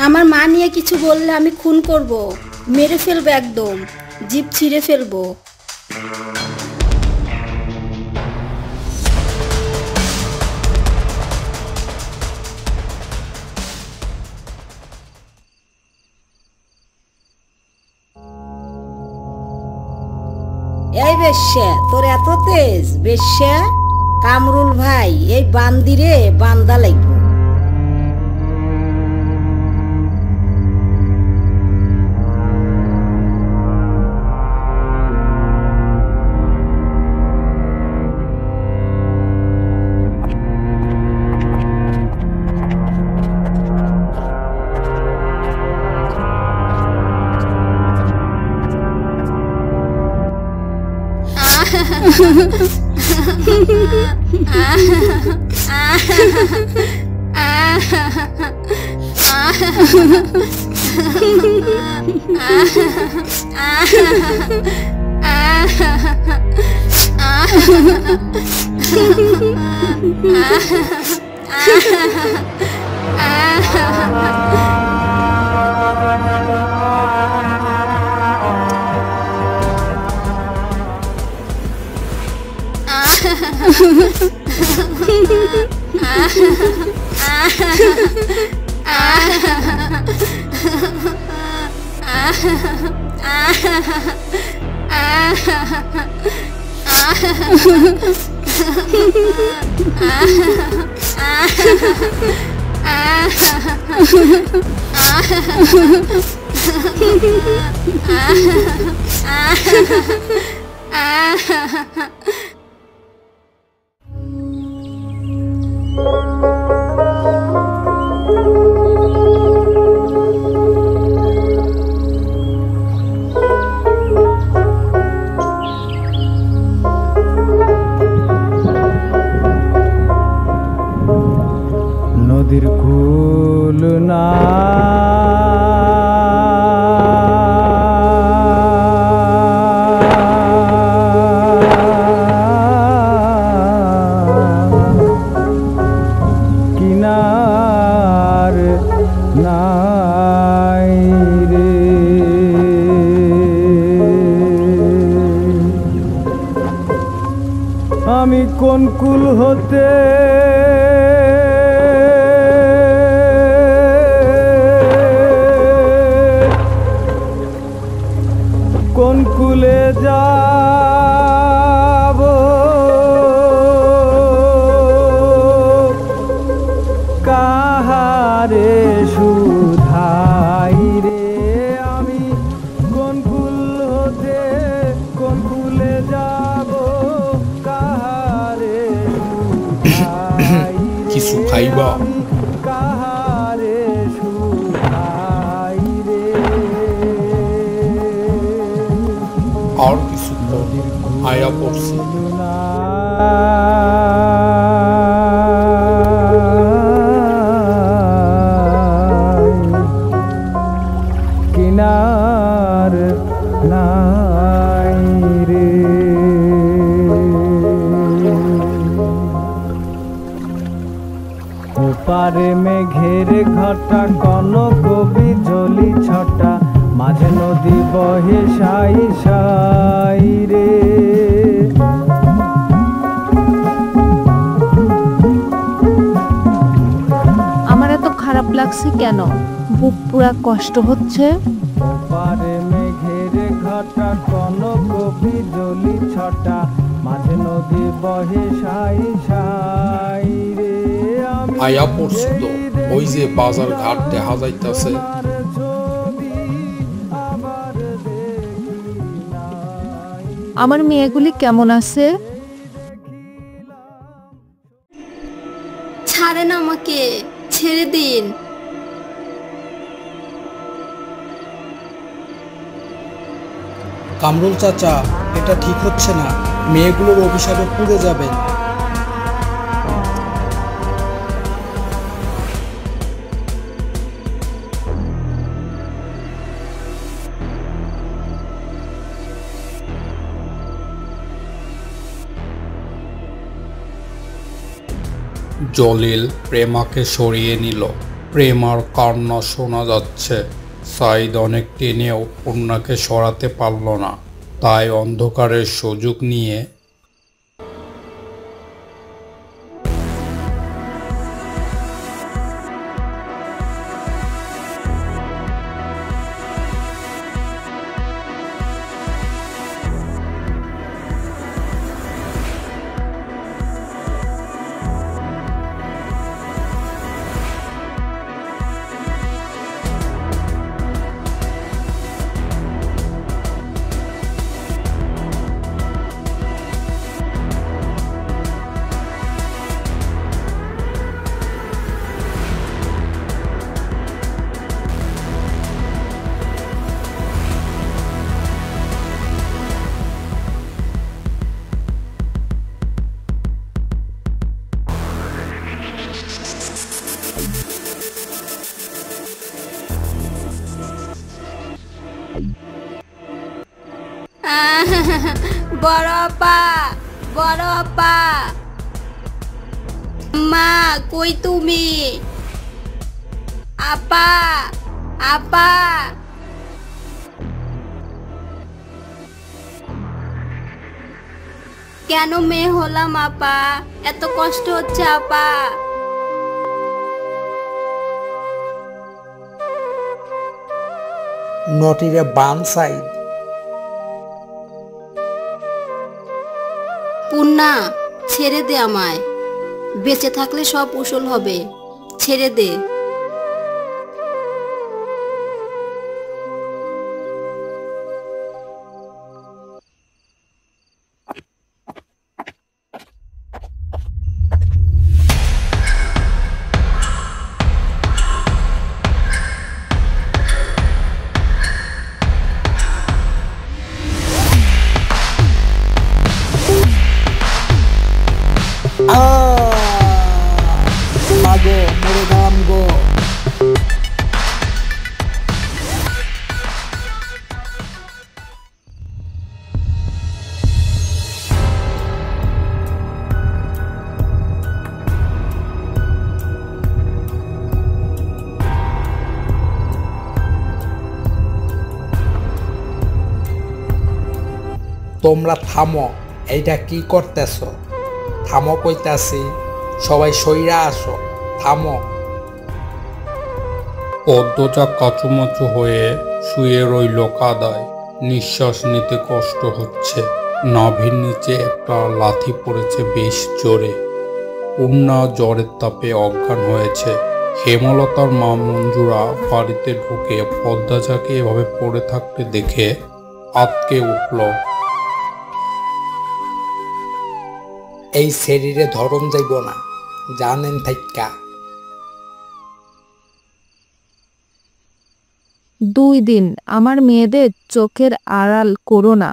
আমার মা নিয়ে কিছু বললে আমি খুন করব, মেরে ফেলবো, একদম জিভ ছিঁড়ে ফেলবো। এই বেশ্যা, তোর এত তেজ বেশ্যা! কামরুল ভাই, এই বান্দিরে বান্দা লাগবে। নদীর কুল না কিনার নাই রে, আমি কোন কুল হতে কোন কুলে যাব, কাহারে শুধাই রে, আমি কোন কুল হতে কোন কুলে যাব, কাহারে শুধাই কিছু খাইবা? কাহারে শুধাই রে, আর কিছু আয়া পড়ছে। কিনার নাই রে, ওপারে মেঘের ঘটা কনক বিজলি ছটা, মাঝে নদী বহে সাই সাই রে, আমার এত খারাপ লাগছে কেন? বুক পুরা কষ্ট হচ্ছে। ওপারে মেঘের ঘটা কনক বিজলি ছটা, মাঝে নদী বহে সাই সাই রে, আয়া পড়ছে তো, ওই যে বাজার ঘাট দেখা যাইতাছে। আমার মেয়েগুলি কেমন আছে? ছাড়েন আমাকে, ছেড়ে দিন। কামরুল চাচা, এটা ঠিক হচ্ছে না, মেয়েগুলোর অভিশাপে পুড়ে যাবেন। জলিল প্রেমাকে সরিয়ে নিল। প্রেম আর কান্না শোনা যাচ্ছে। সাইদ অনেক টেনেও পূর্ণাকে সরাতে পারল না, তাই অন্ধকারের সুযোগ নিয়ে বড় আপা মা কই তুমি? আপা কেন মেয়ে হলাম আপা? এত কষ্ট হচ্ছে আপা। নটিরে বান সাইদ। পূর্ণা ছেড়ে দে আমায়, বেঁচে থাকলে সব উসুল হবে, ছেড়ে দে। মাগো মরে গেলাম গো। তোমরা থামো, এইটা কি করতেছ? থামো কইতাছি, সবাই সইরা আসো, থামো। পদ্মজা কাচুমাচু হয়ে শুয়ে রইল কাদায়। নিঃশ্বাস নিতে কষ্ট হচ্ছে। নাভির নিচে একটা লাথি পড়েছে বেশ জোরে। পূর্ণা জ্বরের তাপে অজ্ঞান হয়েছে। হেমলতার মা মঞ্জুরা বাড়িতে ঢুকে পদ্মজাকে এভাবে পড়ে থাকতে দেখে আঁতকে উঠল। এই শরীরে ধরম যাইব না, জানেন থাইকা। 2 দিন আমার মেয়েদের চোখের আড়াল করো না।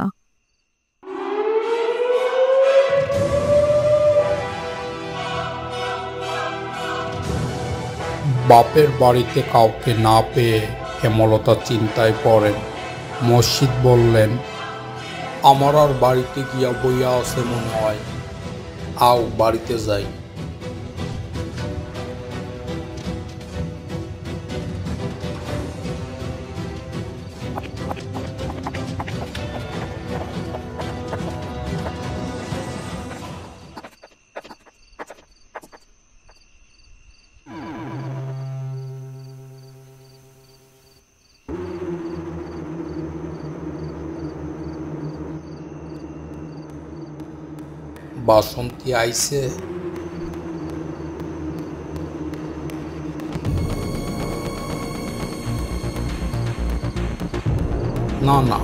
বাপের বাড়িতে কাউকে না পেয়ে হেমলতা চিন্তায় পড়েন। মসজিদ বললেন, আমার আর বাড়িতে গিয়া বইয়া আছে মনে হয়, আও বাড়িতে যাই। বাসন্তী আইছে? না না,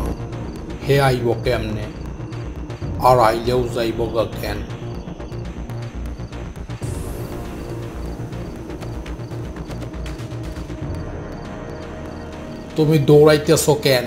হে আইব কেমনে, আর আইলেও যাইব গা কেন? তুমি দৌড়াইতেছ কেন?